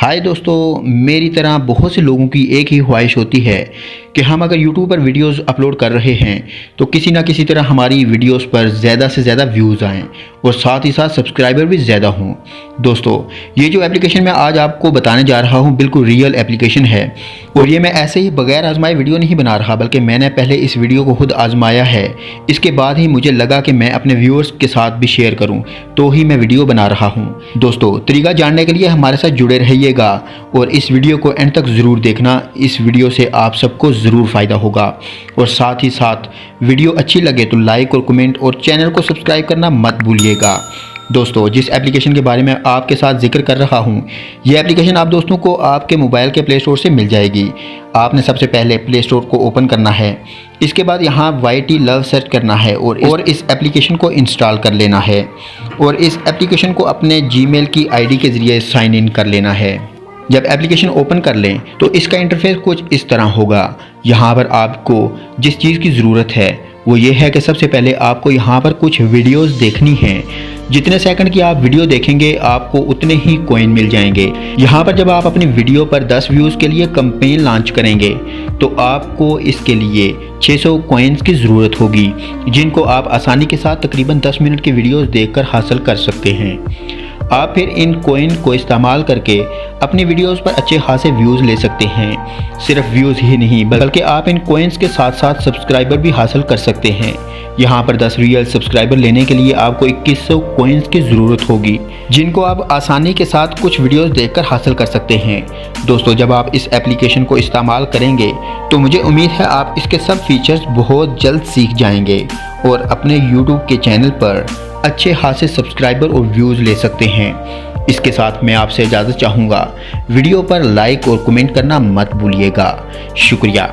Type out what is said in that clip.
हाय दोस्तों, मेरी तरह बहुत से लोगों की एक ही ख्वाहिश होती है कि हम अगर यूट्यूब पर वीडियोस अपलोड कर रहे हैं तो किसी ना किसी तरह हमारी वीडियोस पर ज़्यादा से ज़्यादा व्यूज़ आएँ और साथ ही साथ सब्सक्राइबर भी ज़्यादा हों। दोस्तों, ये जो एप्लीकेशन मैं आज आपको बताने जा रहा हूँ बिल्कुल रियल एप्लीकेशन है और ये मैं ऐसे ही बगैर आजमाए वीडियो नहीं बना रहा, बल्कि मैंने पहले इस वीडियो को खुद आजमाया है। इसके बाद ही मुझे लगा कि मैं अपने व्यूअर्स के साथ भी शेयर करूँ, तो ही मैं वीडियो बना रहा हूँ। दोस्तों, तरीका जानने के लिए हमारे साथ जुड़े रहिएगा और इस वीडियो को एंड तक ज़रूर देखना। इस वीडियो से आप सबको ज़रूर फ़ायदा होगा और साथ ही साथ वीडियो अच्छी लगे तो लाइक और कमेंट और चैनल को सब्सक्राइब करना मत भूलिएगा। दोस्तों, जिस एप्लीकेशन के बारे में आपके साथ जिक्र कर रहा हूँ, यह एप्लीकेशन आप दोस्तों को आपके मोबाइल के प्ले स्टोर से मिल जाएगी। आपने सबसे पहले प्ले स्टोर को ओपन करना है, इसके बाद यहाँ YT लव सर्च करना है और इस एप्लीकेशन को इंस्टॉल कर लेना है और इस एप्लीकेशन को अपने जीमेल की ID के ज़रिए साइन इन कर लेना है। जब एप्लीकेशन ओपन कर लें तो इसका इंटरफेस कुछ इस तरह होगा। यहाँ पर आपको जिस चीज़ की ज़रूरत है वो ये है कि सबसे पहले आपको यहाँ पर कुछ वीडियोस देखनी हैं। जितने सेकंड की आप वीडियो देखेंगे आपको उतने ही कॉइन मिल जाएंगे। यहाँ पर जब आप अपनी वीडियो पर 10 व्यूज़ के लिए कैंपेन लॉन्च करेंगे तो आपको इसके लिए 600 कॉइन्स की ज़रूरत होगी, जिनको आप आसानी के साथ तकरीबन 10 मिनट की वीडियोस देखकर हासिल कर सकते हैं। आप फिर इन कॉइन को इस्तेमाल करके अपनी वीडियोस पर अच्छे खासे व्यूज़ ले सकते हैं। सिर्फ व्यूज़ ही नहीं बल्कि आप इन कॉइन्स के साथ साथ सब्सक्राइबर भी हासिल कर सकते हैं। यहाँ पर 10 रियल सब्सक्राइबर लेने के लिए आपको 2100 कॉइन्स की ज़रूरत होगी, जिनको आप आसानी के साथ कुछ वीडियोस देखकर हासिल कर सकते हैं। दोस्तों, जब आप इस एप्लीकेशन को इस्तेमाल करेंगे तो मुझे उम्मीद है आप इसके सब फीचर्स बहुत जल्द सीख जाएंगे और अपने यूट्यूब के चैनल पर अच्छे खासे सब्सक्राइबर और व्यूज़ ले सकते हैं। इसके साथ मैं आपसे इजाज़त चाहूँगा। वीडियो पर लाइक और कमेंट करना मत भूलिएगा। शुक्रिया।